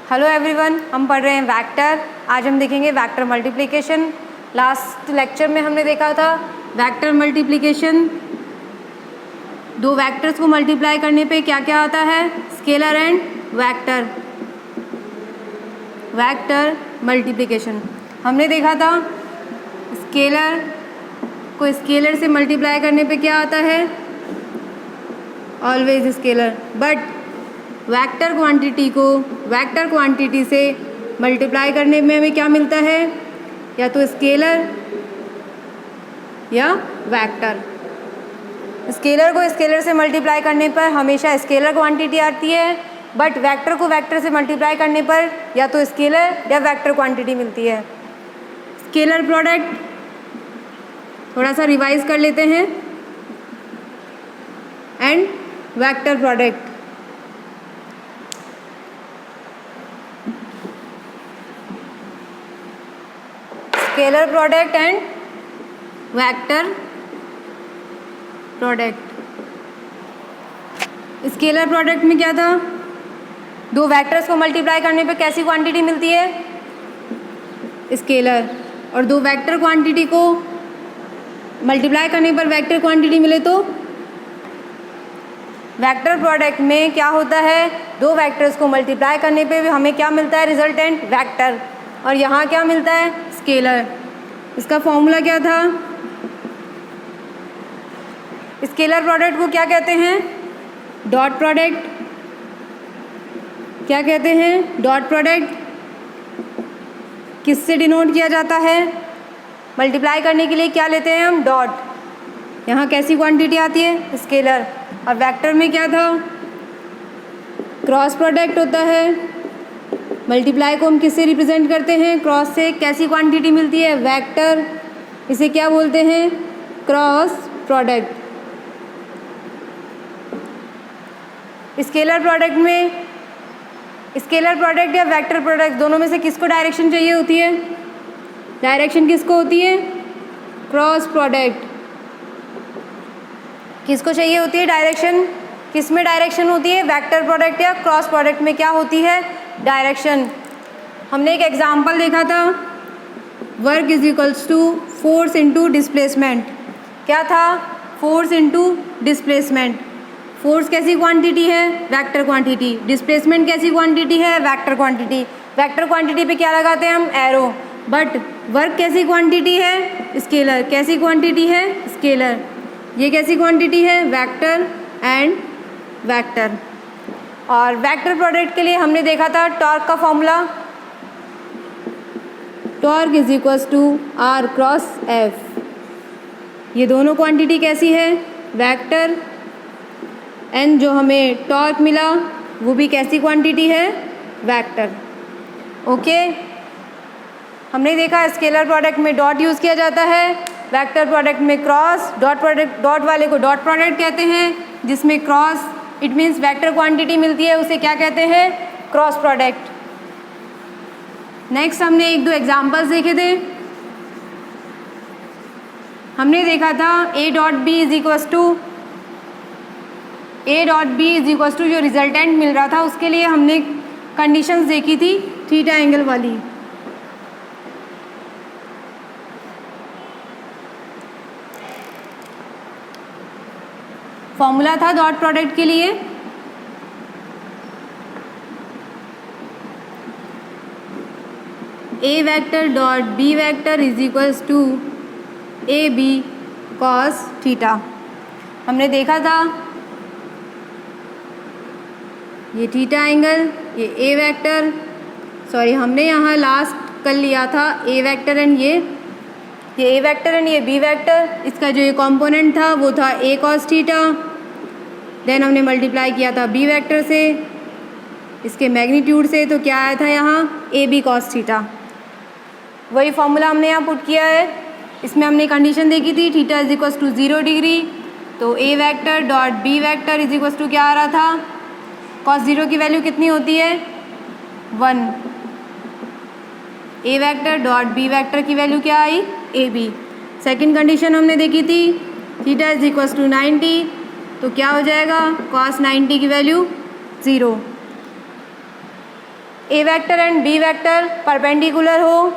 Hello everyone, हम पढ़ रहे हैं वेक्टर। आज हम देखेंगे वेक्टर मल्टीप्लिकेशन। लास्ट लेक्चर में हमने देखा था वेक्टर मल्टीप्लिकेशन, दो वेक्टर्स को मल्टीप्लाई करने पे क्या क्या आता है, scalar and vector. Vector multiplication हमने देखा था, स्केलर को स्केलर से मल्टीप्लाई करने पे क्या आता है, always scalar. But vector quantity को वेक्टर क्वांटिटी से मल्टीप्लाई करने में हमें क्या मिलता है, या तो स्केलर या वेक्टर। स्केलर को स्केलर से मल्टीप्लाई करने पर हमेशा स्केलर क्वांटिटी आती है, बट वेक्टर को वेक्टर से मल्टीप्लाई करने पर या तो स्केलर या वेक्टर क्वांटिटी मिलती है। स्केलर प्रोडक्ट थोड़ा सा रिवाइज कर लेते हैं, and vector product. Scalar product and vector product. Scalar product में क्या था, दो वेक्टर्स को मल्टीप्लाई करने पे कैसी क्वांटिटी मिलती है, स्केलर। और दो वेक्टर क्वांटिटी को मल्टीप्लाई करने पर वेक्टर क्वांटिटी मिले तो वेक्टर प्रोडक्ट में क्या होता है, दो वेक्टर्स को मल्टीप्लाई करने पे हमें क्या मिलता है, रिजल्टेंट वेक्टर। और यहाँ क्या मिलता है, स्केलर। इसका फॉर्मूला क्या था, स्केलर प्रोडक्ट को क्या कहते हैं, डॉट प्रोडक्ट। क्या कहते हैं, डॉट प्रोडक्ट। किससे डिनोट किया जाता है, मल्टीप्लाई करने के लिए क्या लेते हैं हम, डॉट। यहाँ कैसी क्वांटिटी आती है, स्केलर। और वेक्टर में क्या था, क्रॉस प्रोडक्ट होता है। मल्टीप्लाई को हम किससे रिप्रेजेंट करते हैं, क्रॉस से। कैसी क्वांटिटी मिलती है, वेक्टर। इसे क्या बोलते हैं, क्रॉस प्रोडक्ट। स्केलर प्रोडक्ट में, स्केलर प्रोडक्ट या वेक्टर प्रोडक्ट दोनों में से किसको डायरेक्शन चाहिए होती है, डायरेक्शन किसको होती है, क्रॉस प्रोडक्ट। किसको चाहिए होती है डायरेक्शन, किस में डायरेक्शन होती है, वेक्टर प्रोडक्ट या क्रॉस प्रोडक्ट में क्या होती है, डायरेक्शन। हमने एक एग्जाम्पल देखा था, work is equals to force into displacement. क्या था, फोर्स इनटू डिस्प्लेसमेंट। फोर्स कैसी क्वांटिटी है, वेक्टर क्वांटिटी। डिस्प्लेसमेंट कैसी क्वांटिटी है, वेक्टर क्वांटिटी। वेक्टर क्वांटिटी पे क्या लगाते हैं हम, एरो। बट वर्क कैसी क्वांटिटी है, स्केलर। कैसी क्वांटिटी है, स्केलर। ये कैसी क्वांटिटी है, वेक्टर एंड वेक्टर। और वेक्टर प्रोडक्ट के लिए हमने देखा था टॉर्क का formula, torque is equals to R cross F. ये दोनों क्वांटिटी कैसी है, वेक्टर। एंड जो हमें टॉर्क मिला वो भी कैसी क्वांटिटी है, वेक्टर। ओके, हमने देखा स्केलर प्रोडक्ट में डॉट यूज़ किया जाता है, वेक्टर प्रोडक्ट में क्रॉस। डॉट प्रोडक्ट, डॉट वाले को डॉट प्रोडक्ट कहते हैं, जिसमें cross it means vector quantity मिलती है, उसे क्या कहते हैं, क्रॉस प्रोडक्ट। नेक्स्ट हमने एक दो एग्जांपल्स देखे थे। हमने देखा था A dot B is equals to जो रिजल्टेंट मिल रहा था उसके लिए हमने कंडीशंस देखी थी थीटा एंगल वाली। फॉर्मूला था डॉट प्रोडक्ट के लिए, A vector dot B vector is equals to A B cos theta. हमने देखा था ये थीटा एंगल, ये ए वेक्टर, सॉरी हमने यहाँ लास्ट कर लिया था ए वेक्टर एंड ये ए वेक्टर एंड ये बी वेक्टर। इसका जो ये कंपोनेंट था वो था ए कॉस थीटा। देन हमने मल्टीप्लाई किया था बी वेक्टर से, इसके मैग्नीट्यूड से, तो क्या आया था यहाँ, ए बी कॉस थीटा। वही फॉर्मूला हमने यहाँ पुट किया है। इसमें हमने कंडीशन देखी थी theta is equals to 0 degree, तो A vector dot B vector is equals to क्या आ रहा था, कॉस 0 की वैल्यू कितनी होती है, 1। ए वेक्टर डॉट बी वेक्टर की वैल्यू क्या आई, ए बी। सेकेंड कंडीशन हमने देखी थी थीटा इज इक्वल्स टू 90, तो क्या हो जाएगा, कॉस 90 की value 0। A vector and B vector perpendicular हो,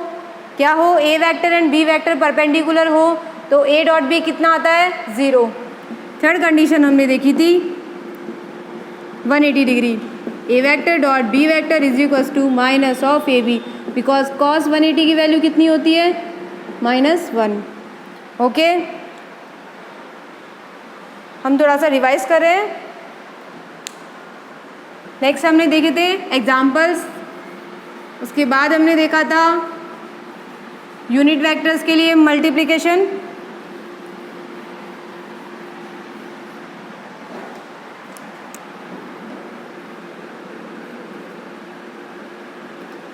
क्या हो, A vector and B vector perpendicular हो तो ए डॉट बी कितना आता है, 0। थर्ड कंडीशन हमने देखी थी 180 degree, A vector dot B vector is equals to minus of A B, because cos 180 की वैल्यू कितनी होती है, -1। ओके, हम थोड़ा सा रिवाइज कर रहे हैं। नेक्स्ट हमने देखे थे एग्जाम्पल्स, उसके बाद हमने देखा था यूनिट वेक्टर्स के लिए मल्टीप्लिकेशन,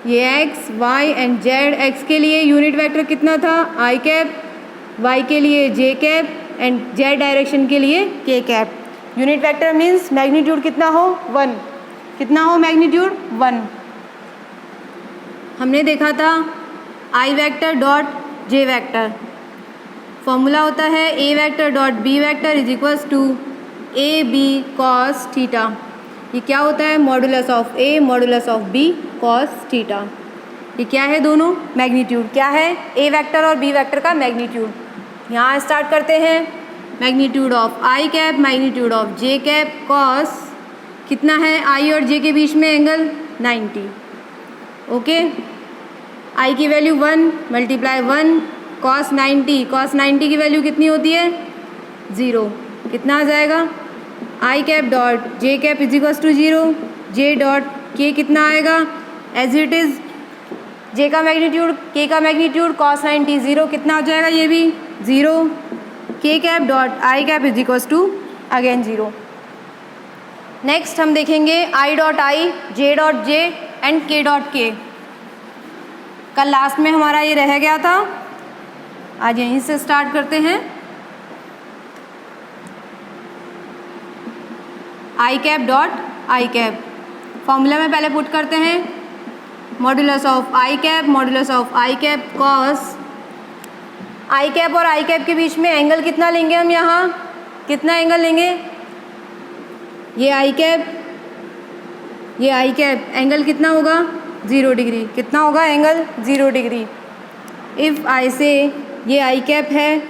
ये X Y and Z, X के लिए यूनिट वेक्टर कितना था, आई कैप, वाई के लिए जे कैप एंड जेड डायरेक्शन के लिए के cap. Unit vector means magnitude कितना हो, 1, कितना हो मैग्नीट्यूड, 1। हमने देखा था I vector dot J vector, formula होता है ए vector dot B vector is equals to A B cos theta. ये क्या होता है, modulus of A modulus of B cos theta. ये क्या है, दोनों मैग्नीट्यूड, क्या है, ए वेक्टर और बी वेक्टर का मैग्नीट्यूड। यहाँ स्टार्ट करते हैं, magnitude of I cap magnitude of J cap cos कितना है, आई और जे के बीच में एंगल 90। ओके, आई की वैल्यू 1 मल्टीप्लाई 1 कॉस 90 की वैल्यू कितनी होती है, 0। कितना आ जाएगा, I cap dot J cap is equals to 0, J dot K कितना आएगा, एज इट इज़ जे का मैग्नीट्यूड के का मैग्नीट्यूड कॉस 90 0, कितना हो जाएगा, ये भी 0, K cap dot I cap is equals to again 0। Next हम देखेंगे I dot I, J dot J and के डॉट के। कल लास्ट में हमारा ये रह गया था, आज यहीं से स्टार्ट करते हैं। I cap dot I cap, formula में पहले पुट करते हैं, modulus of I cap cos I cap और आई कैप के बीच में एंगल कितना लेंगे हम, यहाँ कितना एंगल लेंगे, ये आई कैप एंगल कितना होगा, 0 डिग्री, कितना होगा एंगल, 0 डिग्री। इफ़ आई से ये आई कैप है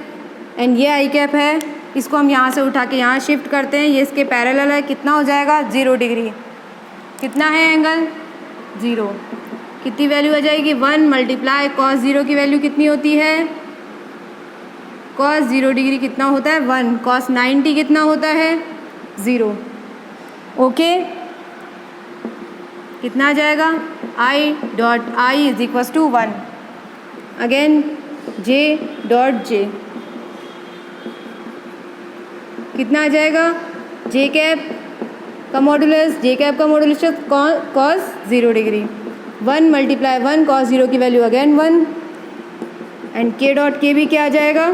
एंड ये आई कैप है, इसको हम यहाँ से उठा के यहाँ शिफ्ट करते हैं, ये इसके पैरेलल है, कितना हो जाएगा, 0 डिग्री। कितना है एंगल, 0। कितनी वैल्यू आ जाएगी, 1 मल्टीप्लाई कॉस 0 की वैल्यू कितनी होती है, कॉस 0 डिग्री कितना होता है, 1, कॉस 90 कितना होता है, 0। ओके, कितना आ जाएगा, i dot i is equals to 1, again j dot j कितना आ जाएगा, जे कैप का modulus cos 0 degree, 1 multiply 1 cos 0 की वैल्यू अगेन 1 एंड के डॉट के भी क्या आ जाएगा,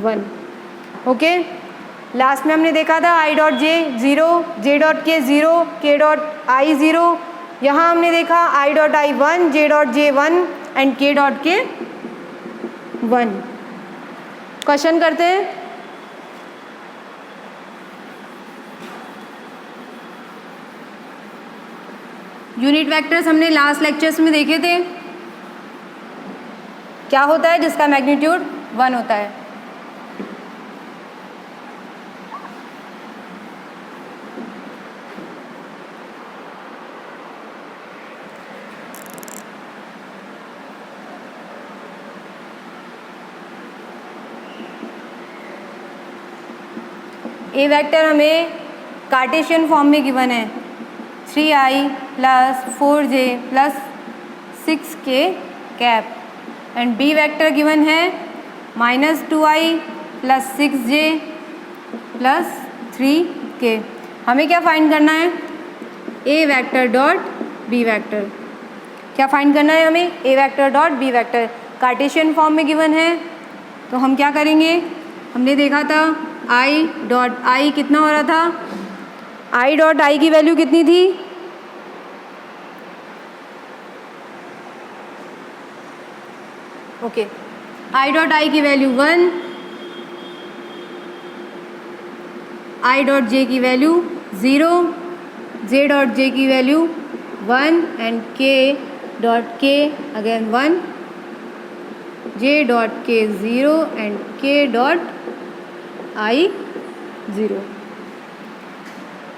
1। ओके, लास्ट में हमने देखा था I dot J 0, J dot के 0, के डॉट आई 0। यहाँ हमने देखा आई dot I 1, J dot J 1 and के डॉट के 1। क्वेश्चन करते हैं, यूनिट वेक्टर्स हमने लास्ट लेक्चर्स में देखे थे, क्या होता है जिसका मैग्नीट्यूड 1 होता है। ए वेक्टर हमें कार्टेशियन फॉर्म में गिवन है, 3i plus 4j plus 6k cap and B vector given है -2i plus 6j plus 3k। हमें क्या फाइंड करना है, ए वेक्टर डॉट बी वेक्टर। क्या फाइंड करना है हमें, A vector dot B vector. Cartesian form में गिवन है तो हम क्या करेंगे, हमने देखा था आई डॉट आई कितना हो रहा था, आई डॉट आई की वैल्यू कितनी थी, ओके, आई डॉट आई की वैल्यू 1, आई डॉट जे की वैल्यू 0, जे डॉट जे की value 1 and k dot k again 1, j dot k 0 and k dot i 0।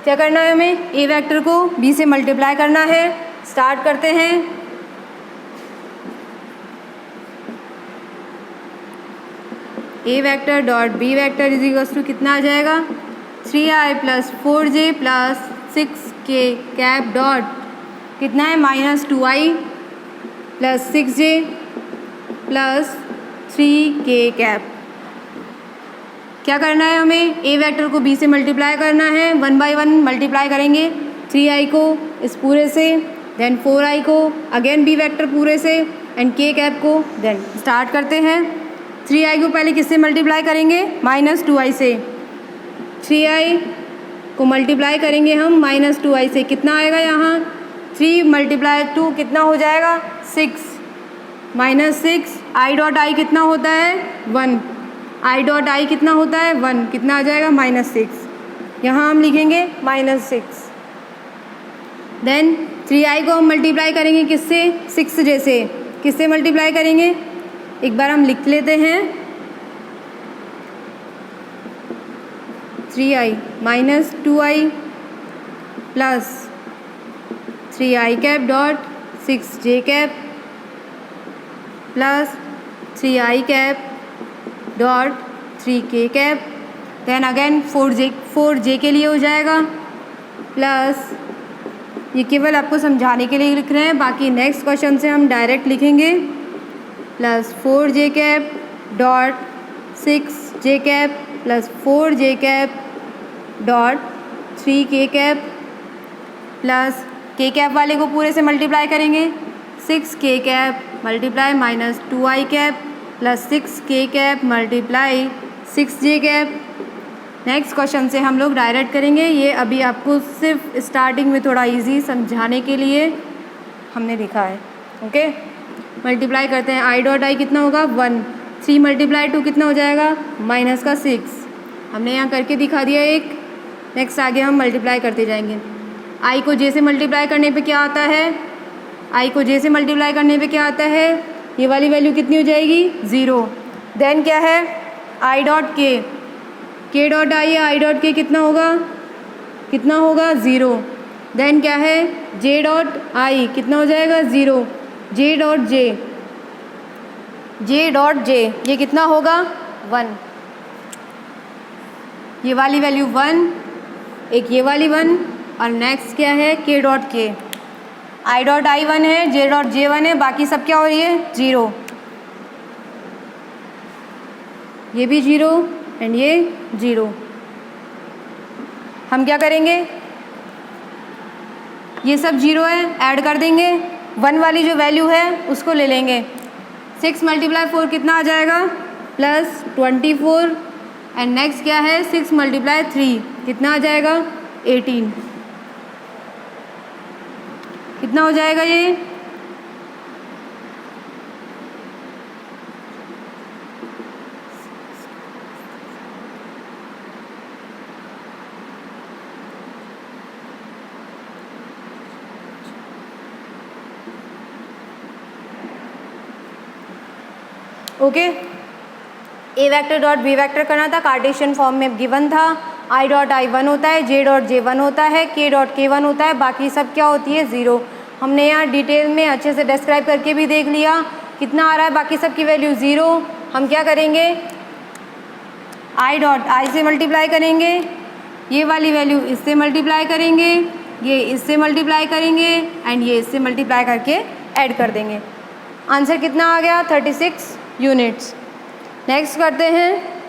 क्या करना है हमें? ए वेक्टर को b से मल्टीप्लाई करना है। स्टार्ट करते हैं। A vector dot B vector is equals to कितना आ जाएगा? 3i plus 4j plus 6k cap dot कितना है? Minus 2i plus 6j plus 3k cap. क्या करना है हमें? ए वेक्टर को बी से मल्टीप्लाई करना है। 1 बाई 1 मल्टीप्लाई करेंगे 3i को इस पूरे से, देन 4i को अगेन बी वेक्टर पूरे से एंड k कैप को। देन स्टार्ट करते हैं। 3i को पहले किससे मल्टीप्लाई करेंगे? माइनस 2i से। 3i को मल्टीप्लाई करेंगे हम माइनस 2i से। कितना आएगा यहाँ? 3 मल्टीप्लाई 2 कितना हो जाएगा? 6 माइनस 6। i डॉट i कितना होता है? 1। i डॉट i कितना होता है? 1। कितना आ जाएगा? माइनस 6। यहाँ हम लिखेंगे माइनस 6। देन 3i को हम मल्टीप्लाई करेंगे किससे? 6j से। किससे मल्टीप्लाई करेंगे? एक बार हम लिख लेते हैं। 3i minus 2i plus 3i cap dot 6j cap plus 3i cap dot 3k cap. Then again 4j के लिए हो जाएगा प्लस, ये केवल आपको समझाने के लिए लिख रहे हैं, बाकी नेक्स्ट क्वेश्चन से हम डायरेक्ट लिखेंगे। Plus 4j cap dot 6j cap plus 4j cap dot 3k cap plus k cap वाले को पूरे से मल्टीप्लाई करेंगे। 6k cap multiply minus 2i cap plus 6k cap multiply 6j cap. Next question से हम लोग direct करेंगे। ये अभी आपको सिर्फ स्टार्टिंग में थोड़ा इजी समझाने के लिए हमने लिखा है। ओके, मल्टीप्लाई करते हैं। i डॉट i कितना होगा? 1। 3 मल्टीप्लाई 2 कितना हो जाएगा? माइनस का 6। हमने यहाँ करके दिखा दिया एक। नेक्स्ट आगे हम मल्टीप्लाई करते जाएंगे। i को j से मल्टीप्लाई करने पे क्या आता है? i को j से मल्टीप्लाई करने पे क्या आता है? ये वाली वैल्यू कितनी हो जाएगी? 0। देन क्या है? i dot k dot i dot k कितना होगा? कितना होगा? 0। देन क्या है? j डॉट i कितना हो जाएगा? 0। j डॉट j ये कितना होगा? 1। ये वाली वैल्यू 1, एक ये वाली 1 और नेक्स्ट क्या है? k dot k। i dot i 1 है, j डॉट j 1 है, बाकी सब क्या हो रही है? 0। ये भी 0 एंड ये 0। हम क्या करेंगे? ये सब 0 है, ऐड कर देंगे। 1 वाली जो वैल्यू है उसको ले लेंगे। 6 मल्टीप्लाई 4 कितना आ जाएगा? प्लस 24 एंड नेक्स्ट क्या है? 6 मल्टीप्लाई 3 कितना आ जाएगा? 18। कितना हो जाएगा ये? Okay, a vector dot B vector करना था, कार्टेशियन फॉर्म में गिवन था। i डॉट i 1 होता है, j डॉट j 1 होता है, k डॉट k 1 होता है, बाकी सब क्या होती है? 0। हमने यहाँ डिटेल में अच्छे से डिस्क्राइब करके भी देख लिया कितना आ रहा है, बाकी सब की वैल्यू 0। हम क्या करेंगे? i डॉट i से मल्टीप्लाई करेंगे, ये वाली वैल्यू इससे मल्टीप्लाई करेंगे, ये इससे मल्टीप्लाई करेंगे एंड ये इससे मल्टीप्लाई करके ऐड कर देंगे। आंसर कितना आ गया? 36 यूनिट्स। नेक्स्ट करते हैं।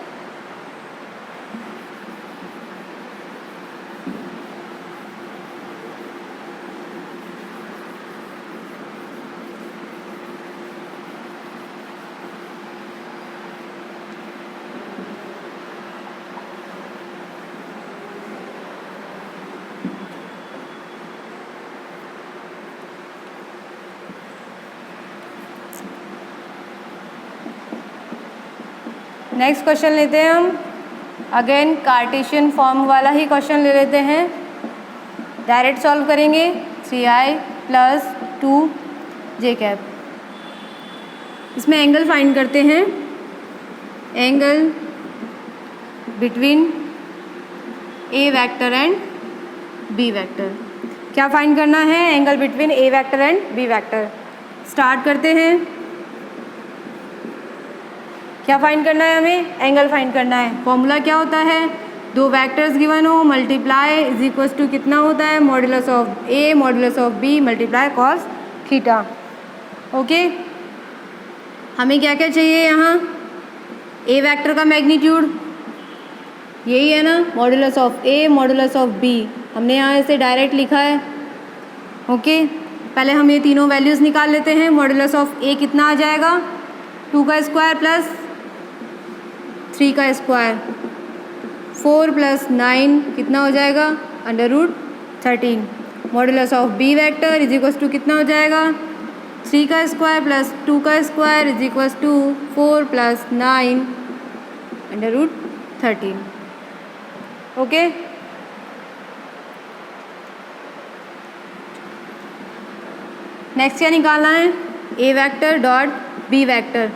नेक्स्ट क्वेश्चन लेते हैं हम। अगेन कार्टेशियन फॉर्म वाला ही क्वेश्चन ले लेते हैं, डायरेक्ट सॉल्व करेंगे। 3i plus 2j cap. इसमें एंगल फाइंड करते हैं, angle between a vector and B vector. क्या फाइंड करना है? Angle between a vector and B vector. Start करते हैं। क्या फाइंड करना है हमें? एंगल फाइंड करना है। फॉर्मूला क्या होता है? दो वेक्टर्स गिवन हो, मल्टीप्लाई इज इक्वल्स टू कितना होता है? Modulus of a modulus of b multiply cos theta. Okay, हमें क्या क्या चाहिए यहाँ? ए वेक्टर का मैग्नीट्यूड यही है ना, modulus of a modulus of b. हमने यहाँ इसे डायरेक्ट लिखा है। ओके, पहले हम ये तीनों वैल्यूज़ निकाल लेते हैं। मॉड्यूलस ऑफ ए कितना आ जाएगा? 2 का स्क्वायर प्लस 3 का स्क्वायर, 4 प्लस 9 कितना हो जाएगा? √13। Modulus of B vector is equals to कितना हो जाएगा? 3 का स्क्वायर प्लस 2 का square is equals to 4 plus 9 √13। Okay, next क्या निकालना है? ए वेक्टर डॉट बी वेक्टर।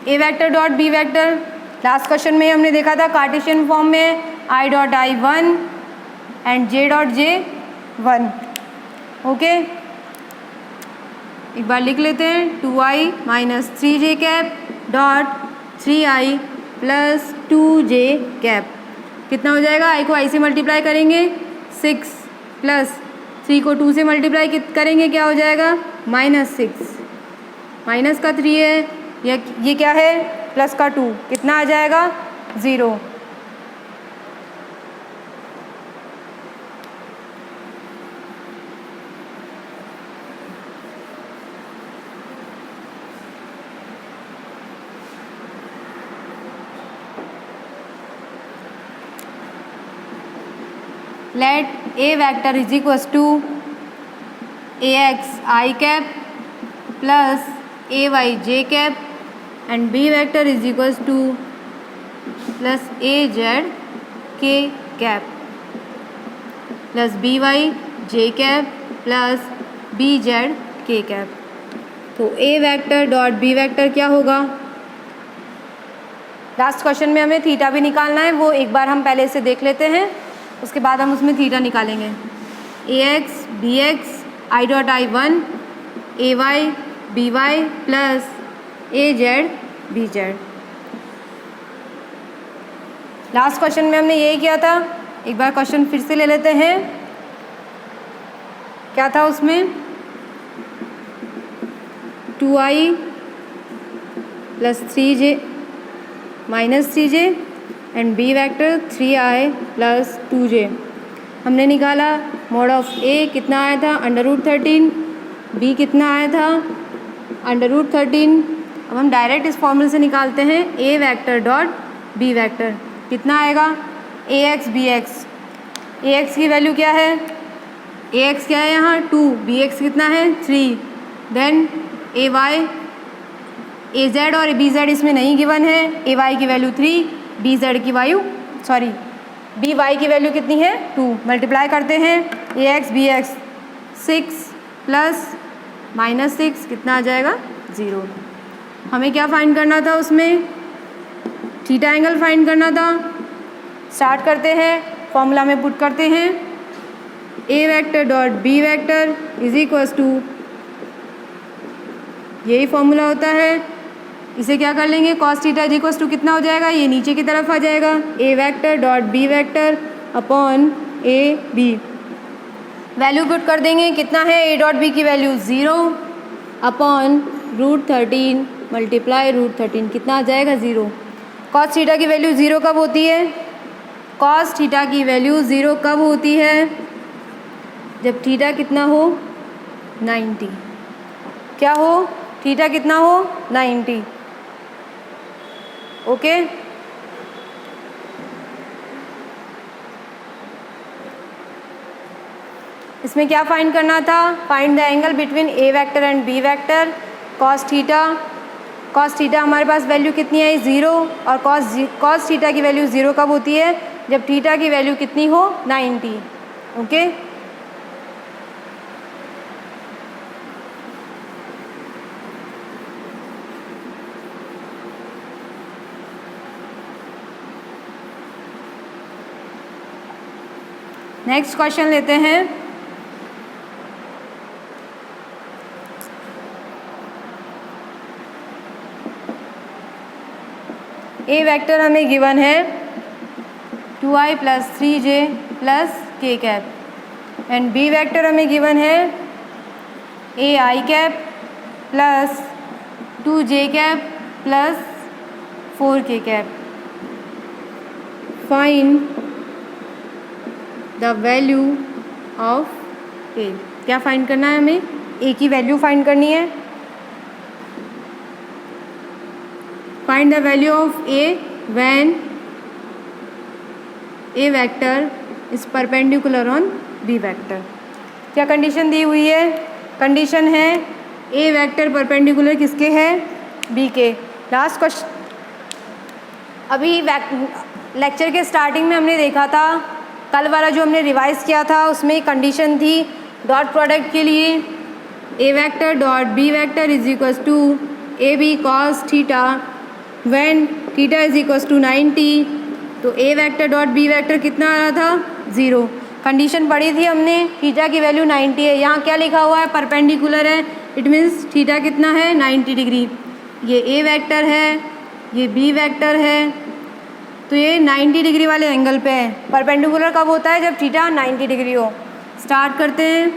ए vector dot B vector last question में हमने देखा था कार्टेशियन फॉर्म में i dot i 1 and j dot j 1। Okay, एक बार लिख लेते हैं 2i minus 3j cap dot 3i plus 2j cap. कितना हो जाएगा? i को i से मल्टीप्लाई करेंगे 6 प्लस 3 को 2 से मल्टीप्लाई करेंगे क्या हो जाएगा? -6। माइनस का 3 है, ये क्या है? प्लस का 2, कितना आ जाएगा? 0। Let a vector is equals to ax I cap plus ay j cap and b vector is equals to plus az k cap plus by j cap plus bz k cap। तो a vector dot B vector क्या होगा? Last question में हमें theta भी निकालना है, वो एक बार हम पहले से देख लेते हैं, उसके बाद हम उसमें थीटा निकालेंगे। A X B X I dot i 1 A Y B Y plus A Z B Z. Last question में हमने यही किया था, एक बार क्वेश्चन फिर से ले लेते हैं। क्या था उसमें? 2i plus 3j minus 3j and B vector 3i plus 2j। हमने निकाला मॉड ऑफ ए कितना आया था? √13। बी कितना आया था? √13। अब हम डायरेक्ट इस फॉर्मूले से निकालते हैं A vector dot B vector. कितना आएगा? ए एक्स बी एक्स। ए एक्स की वैल्यू क्या है? ए एक्स क्या है यहाँ? 2। बी एक्स कितना है? 3। देन ए वाई, ए जेड और बी जेड इसमें नहीं गिवन है। ए वाई की वैल्यू 3, बी जेड की वैल्यू बी वाई की वैल्यू कितनी है? 2। मल्टीप्लाई करते हैं ए एक्स बी एक्स, 6 प्लस -6 कितना आ जाएगा? 0। हमें क्या फाइंड करना था उसमें? थीटा एंगल फाइंड करना था। स्टार्ट करते हैं, फॉर्मूला में पुट करते हैं A vector dot B vector is equals to, यही फॉर्मूला होता है। इसे क्या कर लेंगे? Cos theta is equals to कितना हो जाएगा? ये नीचे की तरफ आ जाएगा, A vector dot B vector upon A B. Value put कर देंगे, कितना है? ए डॉट बी की वैल्यू 0 अपॉन √13 मल्टीप्लाई √13 कितना आ जाएगा? 0। कॉस थीटा की वैल्यू 0 कब होती है? कॉस थीटा की वैल्यू 0 कब होती है? जब थीटा कितना हो? 90। क्या हो? थीटा कितना हो? 90। ओके, इसमें क्या फाइंड करना था? Find the angle between a vector and B vector cos theta. Cos theta हमारे पास वैल्यू कितनी है? 0। और कॉस थीटा की वैल्यू 0 कब होती है? जब थीटा की वैल्यू कितनी हो? 90। ओके, नेक्स्ट क्वेश्चन लेते हैं। ए वेक्टर हमें गिवन है 2i + 3j + k cap and B vector हमें गिवन है ai cap + 2j cap + 4k cap. Find the value of A. क्या फाइंड करना है हमें? ए की वैल्यू फाइंड करनी है। Find the value of a when a vector is perpendicular on b vector. क्या कंडीशन दी हुई है? कंडीशन है ए वेक्टर परपेंडिकुलर किसके है? बी के। लास्ट क्वेश्चन, अभी लेक्चर के स्टार्टिंग में हमने देखा था, कल वाला जो हमने रिवाइज किया था उसमें कंडीशन थी डॉट प्रोडक्ट के लिए A vector dot B vector is equals to A B cos theta when theta is equals to 90। तो A vector dot B vector कितना आ रहा था? 0। कंडीशन पढ़ी थी हमने, थीटा की वैल्यू 90 है। यहाँ क्या लिखा हुआ है? परपेंडिकुलर है, इट मीन्स थीटा कितना है? 90 डिग्री। ये ए वेक्टर है, ये बी वेक्टर है, तो ये 90 डिग्री वाले एंगल पे है। परपेंडिकुलर कब होता है? जब थीटा 90 डिग्री हो। स्टार्ट करते हैं।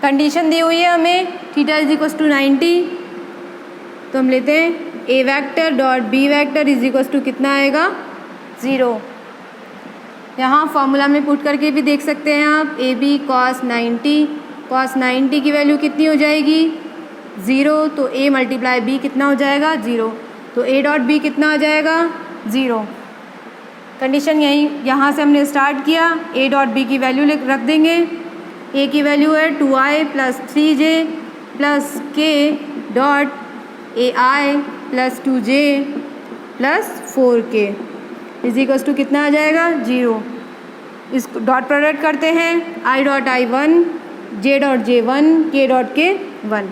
कंडीशन दी हुई है हमें थीटा इज इक्वल्स टू 90, तो हम लेते हैं A vector dot B vector is equals to कितना आएगा? 0। यहाँ फॉर्मूला में पुट करके भी देख सकते हैं आप। ए बी कॉस 90 की वैल्यू कितनी हो जाएगी? 0। तो ए मल्टीप्लाई बी कितना हो जाएगा? 0। तो ए डॉट बी कितना आ जाएगा? 0। कंडीशन यहाँ से हमने स्टार्ट किया। ए डॉट बी की वैल्यू रख देंगे। ए की वैल्यू है 2i + 3j + k dot ai + 2j + 4k is equals to कितना आ जाएगा? 0। इस डॉट प्रोडक्ट करते हैं। i dot i1 j dot j1 k dot k1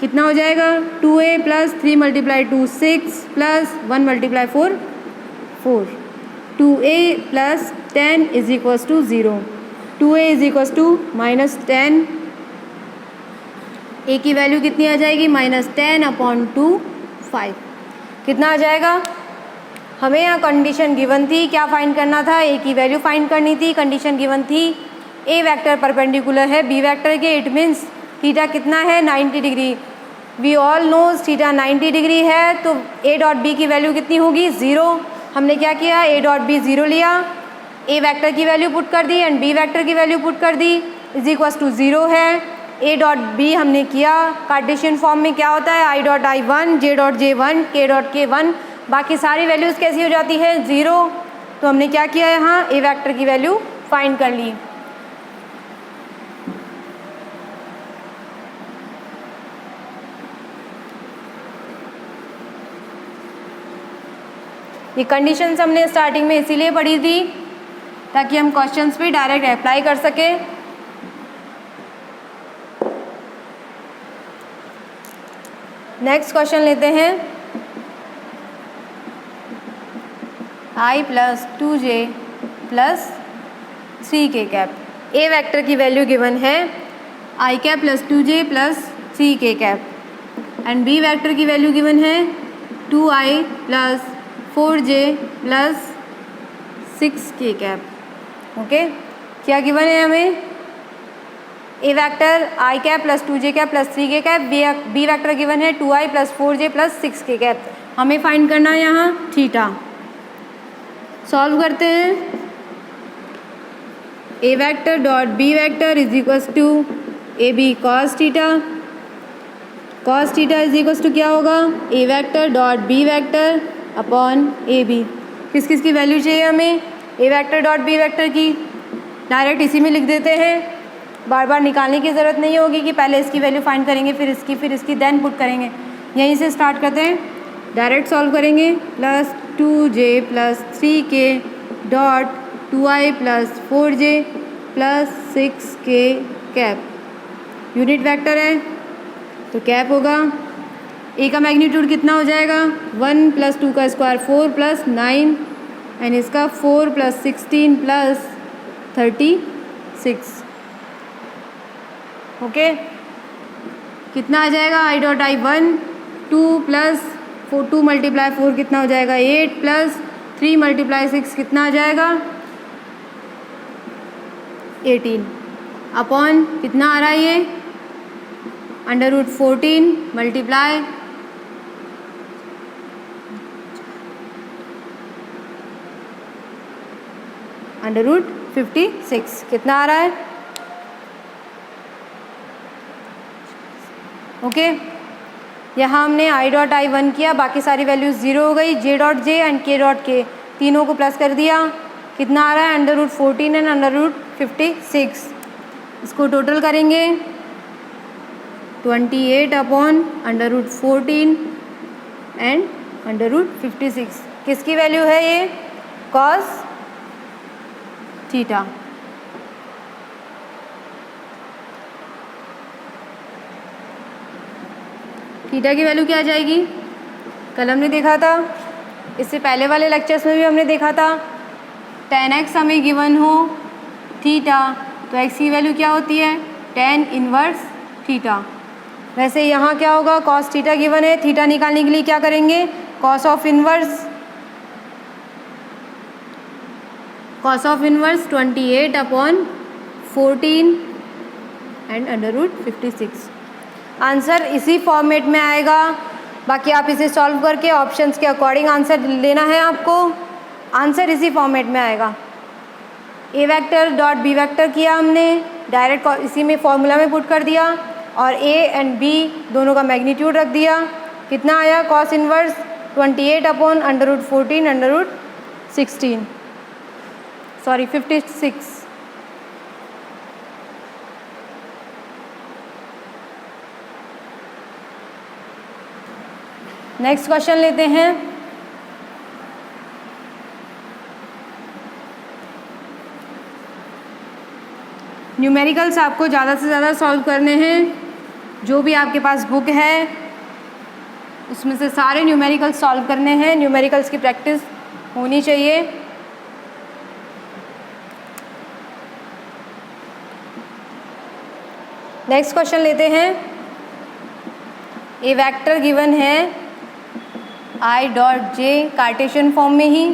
कितना हो जाएगा? 2a + 3 × 2 6 + 1 × 4 4। 2a + 10 is equals to 0। 2a is equals to -10। a की वैल्यू कितनी आ जाएगी? -10/2 5। कितना आ जाएगा? हमें यहाँ कंडीशन गिवन थी, क्या फाइंड करना था? a की वैल्यू फाइंड करनी थी। कंडीशन गिवन थी a वेक्टर परपेंडिकुलर है b वेक्टर के, इट मीन्स थीटा कितना है? 90 degree. We all knows theta 90 degree है, तो a डॉट बी की वैल्यू कितनी होगी? 0। हमने क्या किया? a डॉट बी 0 लिया, a वेक्टर की वैल्यू पुट कर दी एंड b वेक्टर की वैल्यू पुट कर दी, इज इक्वल्स टू 0 है। a डॉट बी हमने किया, कार्टेशियन फॉर्म में क्या होता है? i dot i1 j dot j1 k dot k1, बाकी सारी वैल्यूज़ कैसी हो जाती है? 0। तो हमने क्या किया? यहाँ a वेक्टर की वैल्यू फाइंड कर ली। ये कंडीशंस हमने स्टार्टिंग में इसीलिए पढ़ी थी ताकि हम क्वेश्चंस पे डायरेक्ट अप्लाई कर सके। नेक्स्ट क्वेश्चन लेते हैं। i + 2j + 3k cap. A vector की वैल्यू गिवन है i cap + 2j + 3k cap and B vector की वैल्यू गिवन है 2i + 4j + 6k cap. Okay, क्या गिवन है हमें? A vector i cap + 2j cap + 3k cap, B vector given है 2i + 4j + 6k cap. हमें find करना है यहाँ थीटा। सॉल्व करते हैं। A vector dot B vector is equals to A B cos theta. Cos theta is equals to क्या होगा? A vector dot B vector upon A B. किस किस की वैल्यू चाहिए हमें? A vector dot B vector की। Direct इसी में लिख देते हैं, बार बार निकालने की ज़रूरत नहीं होगी कि पहले इसकी वैल्यू फाइंड करेंगे फिर इसकी देन पुट करेंगे। यहीं से स्टार्ट करते हैं, डायरेक्ट सॉल्व करेंगे। +2j + 3k dot 2i + 4j + 6k cap. Unit vector है तो कैप होगा। ए का मैग्नीट्यूड कितना हो जाएगा? 1 + 2 का स्क्वायर 4 + 9 एंड इसका 4 + 16 + 36। ओके, कितना आ जाएगा i dot I 1 2 plus 4 2 multiply 4 कितना हो जाएगा 8 प्लस 3 मल्टीप्लाई 6 कितना आ जाएगा 18 अपॉन कितना आ रहा है ये √14 मल्टीप्लाई √56 कितना आ रहा है। ओके, यहाँ हमने आई डॉट आई 1 किया, बाकी सारी वैल्यूज 0 हो गई। जे डॉट जे एंड के डॉट के तीनों को प्लस कर दिया, कितना आ रहा है √14 एंड √56। इसको टोटल करेंगे 28 अपॉन √14 एंड √56। किसकी वैल्यू है ये कॉस थीटा। थीटा की वैल्यू क्या आ जाएगी, कल हमने देखा था, इससे पहले वाले लेक्चर्स में भी हमने देखा था। tan x हमें गिवन हो थीटा तो x की वैल्यू क्या होती है tan इनवर्स थीटा। वैसे यहाँ क्या होगा cos थीटा गिवन है, थीटा निकालने के लिए क्या करेंगे cos of inverse 28 upon 14 and √56। Answer इसी फॉर्मेट में आएगा। बाकी आप इसे सॉल्व करके ऑप्शंस के अकॉर्डिंग आंसर लेना है आपको। आंसर इसी फॉर्मेट में आएगा। ए वेक्टर डॉट बी वेक्टर किया हमने, डायरेक्ट इसी में फॉर्मूला में पुट कर दिया और ए एंड बी दोनों का मैग्नीट्यूड रख दिया। कितना आया cos inverse 28 upon √14 56। Next question लेते हैं। न्यूमेरिकल्स आपको ज़्यादा से ज़्यादा सॉल्व करने हैं। जो भी आपके पास बुक है उसमें से सारे न्यूमेरिकल्स सॉल्व करने हैं। न्यूमेरिकल्स की प्रैक्टिस होनी चाहिए। नेक्स्ट क्वेश्चन लेते हैं। ए वेक्टर गिवन है I dot J Cartesian form में ही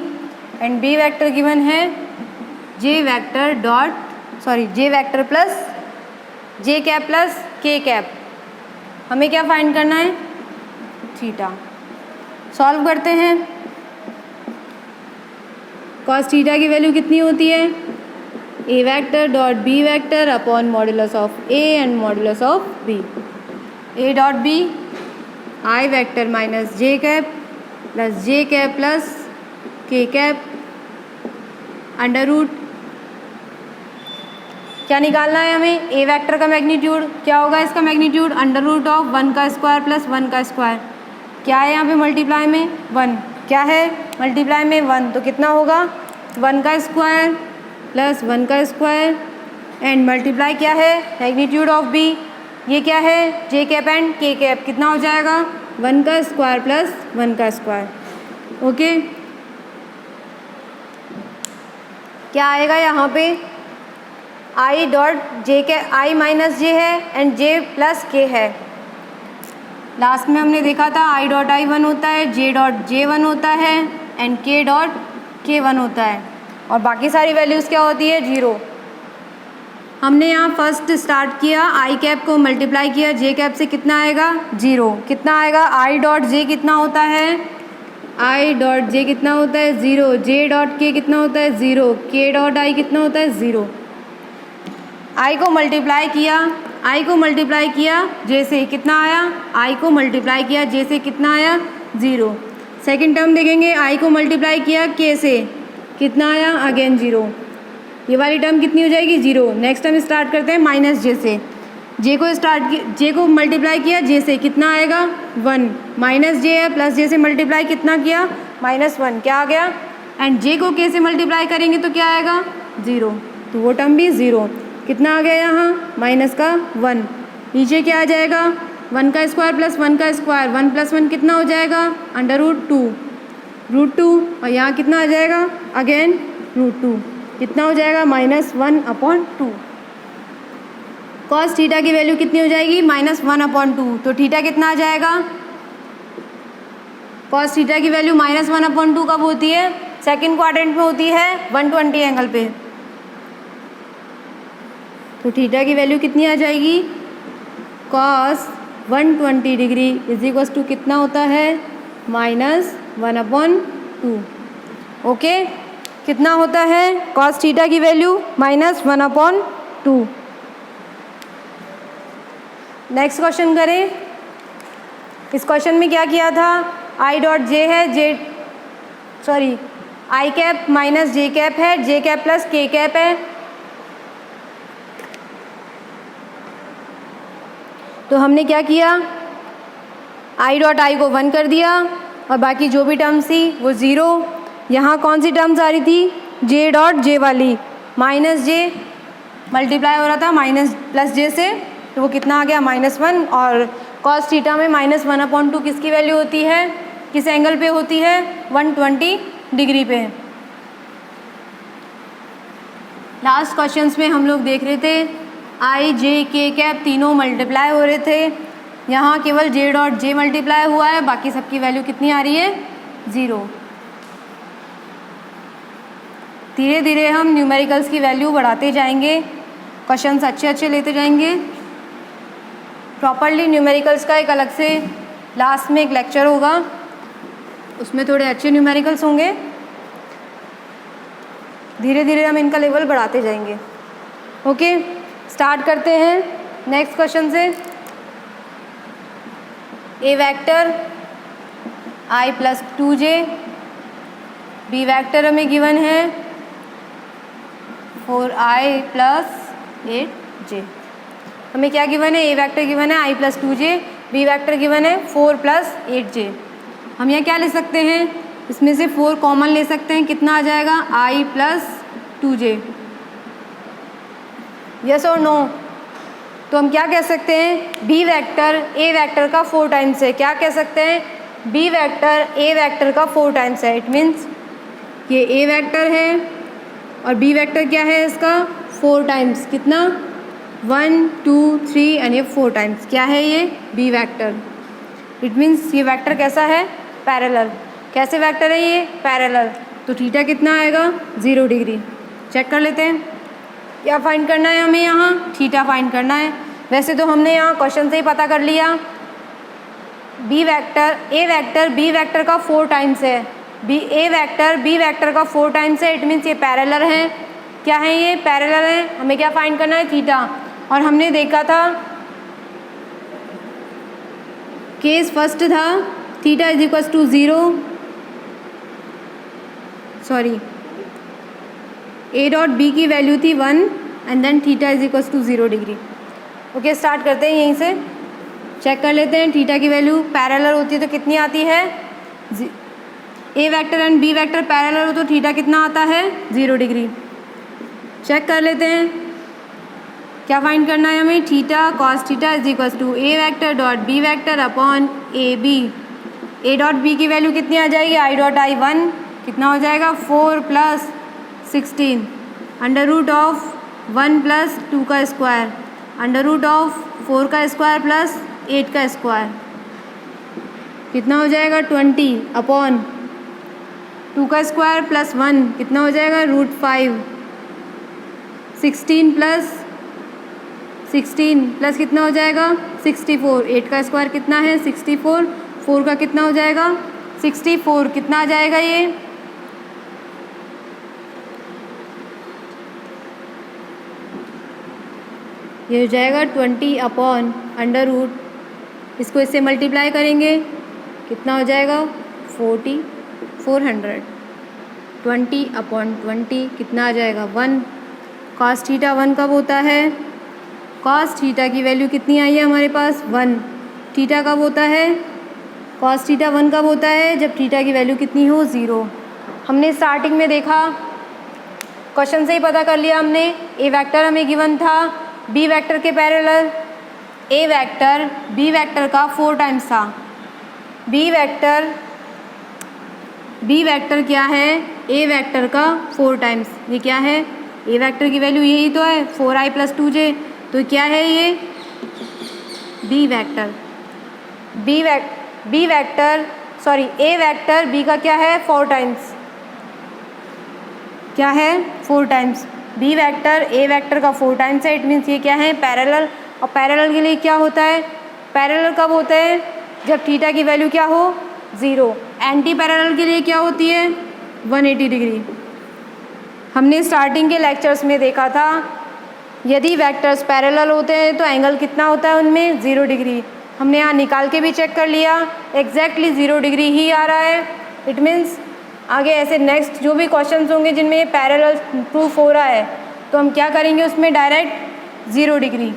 एंड बी वेक्टर गिवन है जे vector plus J cap plus K cap. हमें क्या फाइंड करना है थीटा। सॉल्व करते हैं। कॉस थीटा की वैल्यू कितनी होती है ए vector dot B vector upon modulus of A and modulus of B. A dot B I vector minus J cap plus J cap plus K cap under root. क्या निकालना है हमें A vector का magnitude. क्या होगा इसका magnitude √of 1 का square plus 1 का स्क्वायर। क्या है यहाँ पे मल्टीप्लाई में 1, क्या है मल्टीप्लाई में 1 तो कितना होगा 1 का स्क्वायर प्लस 1 का स्क्वायर एंड मल्टीप्लाई क्या है मैग्नीट्यूड ऑफ बी। ये क्या है जे कैप एंड के कैप। कितना हो जाएगा 1 का स्क्वायर प्लस 1 का स्क्वायर। ओके, क्या आएगा यहाँ पे आई डॉट जे के आई माइनस जे है एंड जे प्लस के है। लास्ट में हमने देखा था आई डॉट आई 1 होता है, जे डॉट जे 1 होता है एंड के डॉट के 1 होता है और बाकी सारी वैल्यूज़ क्या होती है 0। हमने यहाँ फर्स्ट स्टार्ट किया, आई कैप को मल्टीप्लाई किया जे कैप से, कितना आएगा 0। कितना आएगा आई डॉट जे कितना होता है आई डॉट जे कितना होता है 0, जे डॉट के कितना होता है 0, के डॉट आई कितना होता है 0। आई को मल्टीप्लाई किया जे से, कितना आया आई को मल्टीप्लाई किया जे से, कितना आया 0। सेकेंड टर्म देखेंगे, आई को मल्टीप्लाई किया के से, कितना आया अगेन 0। ये वाली टर्म कितनी हो जाएगी 0। नेक्स्ट टर्म स्टार्ट करते हैं माइनस जे से। जे को मल्टीप्लाई किया जे से, कितना आएगा 1, माइनस जे है प्लस जे से मल्टीप्लाई कितना किया -1, क्या आ गया एंड जे को के से मल्टीप्लाई करेंगे तो क्या आएगा 0, तो वो टर्म भी 0। कितना आ गया यहाँ माइनस का 1। नीचे क्या आ जाएगा 1 का स्क्वायर प्लस 1 का स्क्वायर, 1 + 1 कितना हो जाएगा √2 और यहाँ कितना आ जाएगा अगेन √2। कितना हो जाएगा -1/2। कॉस थीटा की वैल्यू कितनी हो जाएगी -1/2। तो थीटा कितना आ जाएगा, कॉस थीटा की वैल्यू -1/2 कब होती है, सेकंड क्वाड्रेंट में होती है 120 एंगल पे। तो थीटा की वैल्यू कितनी आ जाएगी, cos 120 degree is equals to कितना होता है -1/2। ओके, कितना होता है कॉस थीटा की वैल्यू -1/2। नेक्स्ट क्वेश्चन करें। इस क्वेश्चन में क्या किया था, आई डॉट जे है, आई कैप माइनस जे कैप है, जे कैप प्लस के कैप है। तो हमने क्या किया, आई डॉट आई को 1 कर दिया और बाकी जो भी टर्म्स थी वो 0। यहाँ कौन सी टर्म्स आ रही थी, जे डॉट जे वाली, माइनस जे मल्टीप्लाई हो रहा था माइनस प्लस जे से, तो वो कितना आ गया -1। और कॉस थीटा में -1/2 किसकी वैल्यू होती है, किस एंगल पे होती है, 120 डिग्री पे। लास्ट क्वेश्चंस में हम लोग देख रहे थे आई जे के कैप तीनों मल्टीप्लाई हो रहे थे, यहाँ केवल जे डॉट जे मल्टीप्लाई हुआ है, बाकी सबकी वैल्यू कितनी आ रही है 0। धीरे धीरे हम न्यूमेरिकल्स की वैल्यू बढ़ाते जाएंगे, क्वेश्चंस अच्छे लेते जाएंगे। प्रॉपरली न्यूमेरिकल्स का एक अलग से लास्ट में एक लेक्चर होगा, उसमें थोड़े अच्छे न्यूमेरिकल्स होंगे। धीरे धीरे हम इनका लेवल बढ़ाते जाएंगे। ओके, स्टार्ट करते हैं नेक्स्ट क्वेश्चन से। A vector i + 2j, B vector हमें गिवन है 4i + 8j। हमें क्या गिवन है, ए वैक्टर गिवन है i + 2j, B vector given है 4 + 8j। हम यहाँ क्या ले सकते हैं, इसमें से 4 कॉमन ले सकते हैं, कितना आ जाएगा i + 2j। यस और नो, तो हम क्या कह सकते हैं, बी वैक्टर ए वैक्टर का 4 टाइम्स है। क्या कह सकते हैं, बी वैक्टर ए वैक्टर का 4 टाइम्स है। इट मीन्स ये ए वैक्टर है और बी वैक्टर क्या है इसका 4 टाइम्स, कितना 1 2 3 एंड ये 4 टाइम्स क्या है ये बी वैक्टर। इट मीन्स ये वैक्टर कैसा है, पैरेलल। कैसे वैक्टर है ये, पैरेलल। तो थीटा कितना आएगा 0 डिग्री। चेक कर लेते हैं क्या फाइंड करना है हमें, यहाँ थीटा फाइंड करना है। वैसे तो हमने यहाँ क्वेश्चन से ही पता कर लिया, b vector a vector b vector का 4 टाइम्स है, ए वैक्टर बी वैक्टर का 4 टाइम्स है। इट मीन्स ये पैरेलल है। क्या है ये, पैरेलल है। हमें क्या फाइंड करना है, थीटा। और हमने देखा था केस फर्स्ट था theta is equals to 0, sorry a dot B की वैल्यू थी 1 and then theta is equals to 0 degree. Okay, start करते हैं यहीं से, चेक कर लेते हैं थीटा की वैल्यू पैरेलल होती है तो कितनी आती है, A vector and B vector parallel हो तो थीटा कितना आता है 0 डिग्री। चेक कर लेते हैं क्या फाइंड करना है हमें, theta cos theta is equals to a vector dot b vector upon A b. A dot B की वैल्यू कितनी आ जाएगी, आई डॉट आई 1 कितना हो जाएगा 4 + 16 √ 1 + 2 का स्क्वायर √ 4 का स्क्वायर प्लस 8 का स्क्वायर कितना हो जाएगा 20 अपॉन 2 का स्क्वायर प्लस 1 कितना हो जाएगा √5। 16 प्लस कितना हो जाएगा 64। 8 का स्क्वायर कितना है 64, 4 का कितना हो जाएगा 64, कितना आ जाएगा ये हो जाएगा 20 अपॉन √ इसको इससे मल्टीप्लाई करेंगे कितना हो जाएगा 400। 20 अपॉन 20 कितना आ जाएगा 1। कॉस थीटा 1 कब होता है, कॉस थीटा की वैल्यू कितनी आई है हमारे पास 1। थीटा कब होता है, कॉस थीटा 1 कब होता है, जब थीटा की वैल्यू कितनी हो 0। हमने स्टार्टिंग में देखा, क्वेश्चन से ही पता कर लिया हमने, ए वैक्टर हमें गिवन था बी वैक्टर के पैरेलल। ए वैक्टर बी वैक्टर का 4 टाइम्स था। बी वैक्टर क्या है ए वेक्टर का 4 टाइम्स। ये क्या है, ए वेक्टर की वैल्यू यही तो है 4i + 2j, तो क्या है ये बी वेक्टर। ए वेक्टर बी का क्या है 4 टाइम्स, क्या है 4 टाइम्स। बी वेक्टर ए वेक्टर का 4 टाइम्स है, इट मीन्स ये क्या है पैरेलल। और पैरेलल के लिए क्या होता है, पैरेलल कब होते हैं जब थीटा की वैल्यू क्या हो 0। एंटी पैरेलल के लिए क्या होती है 180 डिग्री। हमने स्टार्टिंग के लेक्चर्स में देखा था यदि वेक्टर्स पैरेलल होते हैं तो एंगल कितना होता है उनमें 0 डिग्री। हमने यहाँ निकाल के भी चेक कर लिया, एग्जैक्टली 0 डिग्री ही आ रहा है। इट मीन्स आगे ऐसे नेक्स्ट जो भी क्वेश्चंस होंगे जिनमें ये पैरेलल प्रूफ हो रहा है तो हम क्या करेंगे उसमें डायरेक्ट 0 डिग्री,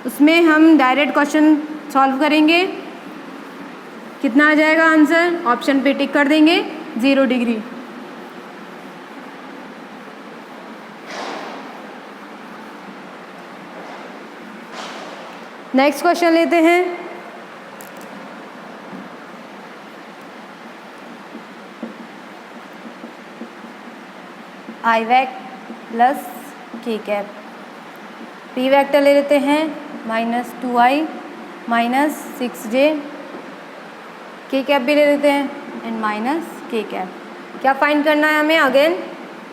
उसमें हम डायरेक्ट क्वेश्चन सॉल्व करेंगे। कितना आ जाएगा आंसर, ऑप्शन पे टिक कर देंगे 0 डिग्री। नेक्स्ट क्वेश्चन लेते हैं। आई वेक्ट plus K cap, P vector ले लेते हैं -2i - 6j, के कैप भी ले लेते हैं एंड -k कैप। क्या फाइंड करना है हमें, अगेन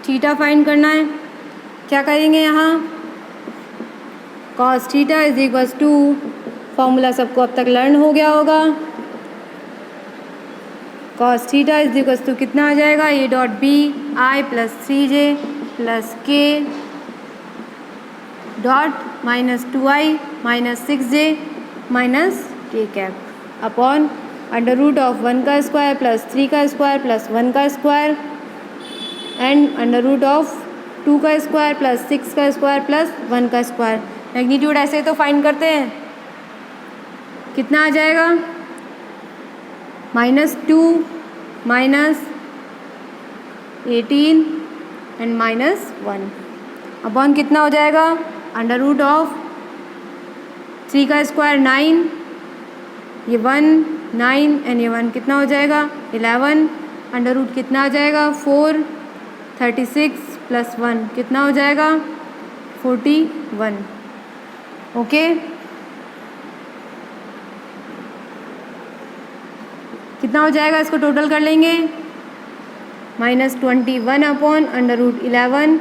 थीटा फाइंड करना है। क्या करेंगे यहाँ cos थीटा = फॉर्मूला सबको अब तक लर्न हो गया होगा। cos थीटा = कितना आ जाएगा, a dot b i + 3j + k dot -2i - 6j - k cap upon √1 का स्क्वायर + 3 का स्क्वायर + 1 का स्क्वायर एंड √2 का स्क्वायर + 6 का स्क्वायर + 1 का स्क्वायर। मैग्नीट्यूड ऐसे तो फाइंड करते हैं, कितना आ जाएगा -2 -18 एंड -1 अपॉन कितना हो जाएगा √3 का स्क्वायर 9, ये 1 9 एंड ये 1 कितना हो जाएगा 11, अंडर कितना आ जाएगा 4, 36 + 1 कितना हो जाएगा 41। ओके कितना हो जाएगा, इसको टोटल कर लेंगे -21 अपॉन √11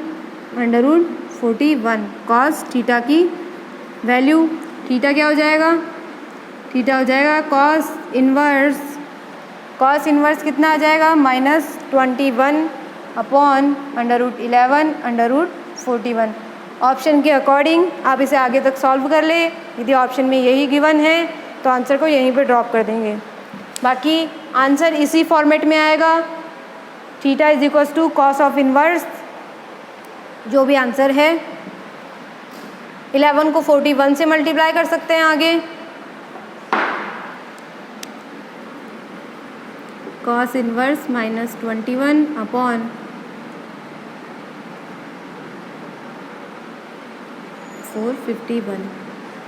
√41। कॉस थीटा की वैल्यू, थीटा क्या हो जाएगा, थीटा हो जाएगा कॉस इन्वर्स कितना आ जाएगा -21 अपॉन √11 √41। ऑप्शन के अकॉर्डिंग आप इसे आगे तक सॉल्व कर ले। यदि ऑप्शन में यही गिवन है तो आंसर को यहीं पे ड्रॉप कर देंगे, बाकी आंसर इसी फॉर्मेट में आएगा। थीटा = कॉस ऑफ इन्वर्स, जो भी आंसर है 11 को 41 से मल्टीप्लाई कर सकते हैं आगे। Cos inverse -21 upon 451।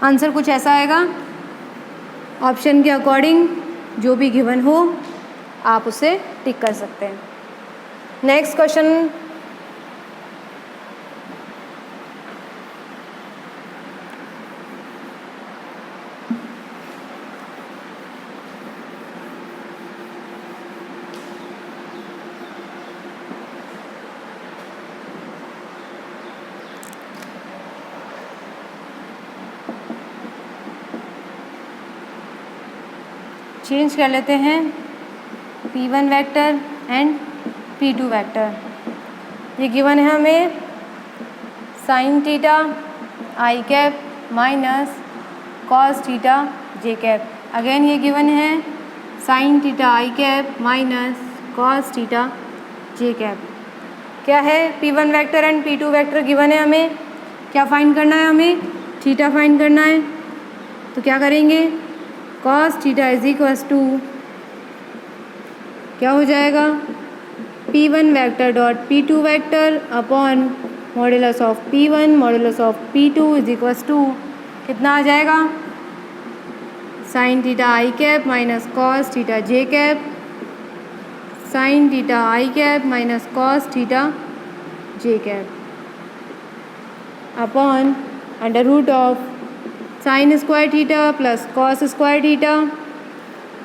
आंसर कुछ ऐसा आएगा। ऑप्शन के अकॉर्डिंग जो भी गिवन हो आप उसे टिक कर सकते हैं। नेक्स्ट क्वेश्चन चेंज कर लेते हैं P1 vector and P2 vector. ये गिवन है हमें sin theta i cap minus cos theta j cap. Again ये गिवन है sin theta i cap minus cos theta j cap. क्या है P1 vector and P2 vector given है हमें। क्या फाइंड करना है हमें, थीटा फाइंड करना है। तो क्या करेंगे cos थीटा = क्या हो जाएगा P1 vector dot P2 vector upon modulus of P1 modulus of P2 = कितना आ जाएगा sin theta i cap minus cos theta j cap. Sine theta i cap minus cos theta j cap upon under root of sine square theta plus cos square theta.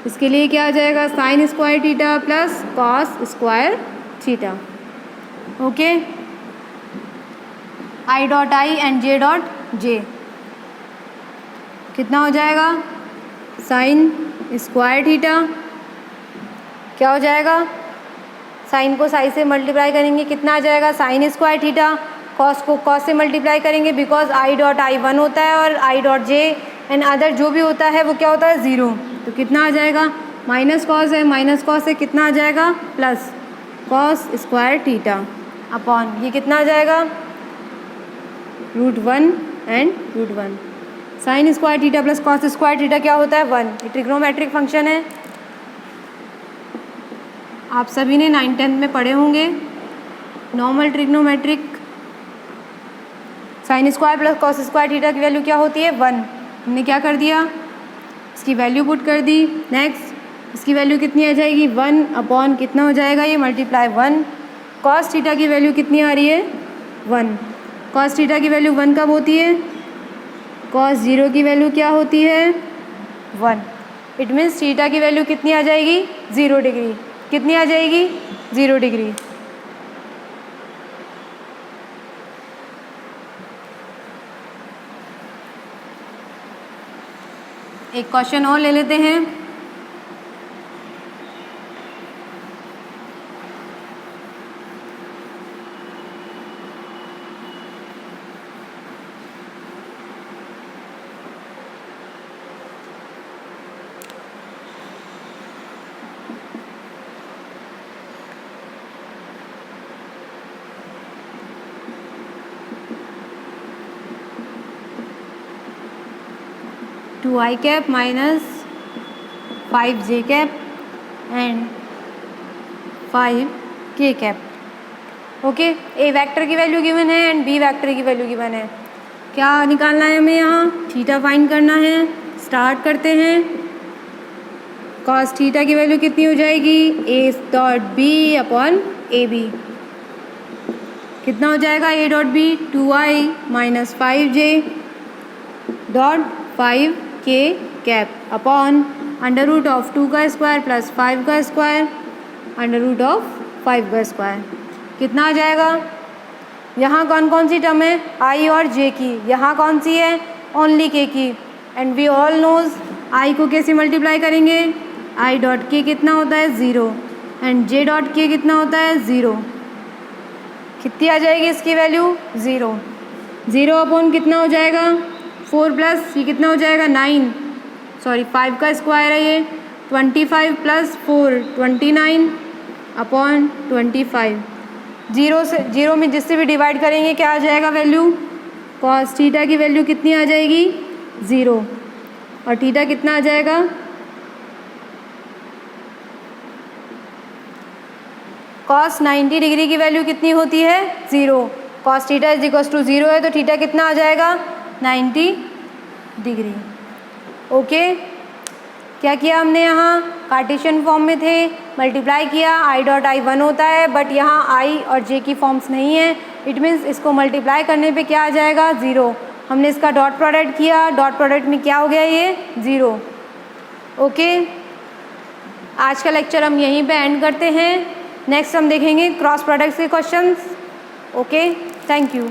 इसके लिए क्या आ जाएगा, sine square theta plus cos square theta. Okay, i dot i and j dot j कितना हो जाएगा, sine square theta क्या हो जाएगा, साइन को साइन से मल्टीप्लाई करेंगे कितना आ जाएगा, साइन स्क्वायर थीटा। कॉस को कॉस से मल्टीप्लाई करेंगे बिकॉज आई डॉट आई 1 होता है और I dot J and other जो भी होता है वो क्या होता है 0। तो कितना आ जाएगा, माइनस कॉस है, माइनस कॉस से कितना आ जाएगा plus cos square theta upon ये कितना आ जाएगा √1 and √1। Sign square theta plus cos square theta क्या होता है 1। ये ट्रिग्नोमेट्रिक फंक्शन है, आप सभी ने 9th-10th में पढ़े होंगे। Normal trigonometric sine square plus cos square theta की वैल्यू क्या होती है 1। हमने क्या कर दिया, इसकी वैल्यू पुट कर दी। नेक्स्ट इसकी वैल्यू कितनी आ जाएगी 1 अपॉन कितना हो जाएगा ये मल्टीप्लाई 1। कॉस थीटा की वैल्यू कितनी आ रही है 1। कॉस थीटा की वैल्यू 1 कब होती है, कॉस 0 की वैल्यू क्या होती है 1। इट मीन्स थीटा की वैल्यू कितनी आ जाएगी 0 डिग्री। कितनी आ जाएगी 0 डिग्री। एक क्वेश्चन और ले लेते हैं। Two i cap minus 5j cap and 5k cap. Okay, a vector की वैल्यू गिवन है एंड बी वेक्टर की वैल्यू गिवन है। क्या निकालना है हमें, यहाँ थीटा फाइंड करना है। स्टार्ट करते हैं। कॉस थीटा की वैल्यू कितनी हो जाएगी a dot b upon A b. कितना हो जाएगा a dot b 2i minus 5j dot 5k cap upon under root of 2 का स्क्वायर प्लस 5 का स्क्वायर अंडर रूट ऑफ 5 का स्क्वायर। कितना आ जाएगा, यहाँ कौन कौन सी टर्म है i और j की, यहाँ कौन सी है ओनली k की। And we all knows i को कैसे मल्टीप्लाई करेंगे, i डॉट k कितना होता है 0 एंड j डॉट k कितना होता है 0। कितनी आ जाएगी इसकी वैल्यू 0। 0 अपॉन कितना हो जाएगा 4 प्लस ये कितना हो जाएगा 9 सॉरी 5 का स्क्वायर है ये 25 प्लस 4 29 अपॉन 25। 0 में जिससे भी डिवाइड करेंगे क्या आ जाएगा वैल्यू, कॉस थीटा की वैल्यू कितनी आ जाएगी 0 और थीटा कितना आ जाएगा कॉस 90 डिग्री की वैल्यू कितनी होती है 0। Cos theta is equals to 0 है तो थीटा कितना आ जाएगा 90 डिग्री। ओके, क्या किया हमने, यहाँ कार्टेशियन फॉर्म में थे, मल्टीप्लाई किया, आई डॉट आई 1 होता है बट यहाँ आई और जे की फॉर्म्स नहीं है। इट मीन्स इसको मल्टीप्लाई करने पे क्या आ जाएगा 0। हमने इसका डॉट प्रोडक्ट किया, डॉट प्रोडक्ट में क्या हो गया ये 0। ओके, आज का लेक्चर हम यहीं पे एंड करते हैं। नेक्स्ट हम देखेंगे क्रॉस प्रोडक्ट्स के क्वेश्चंस। Okay, thank you.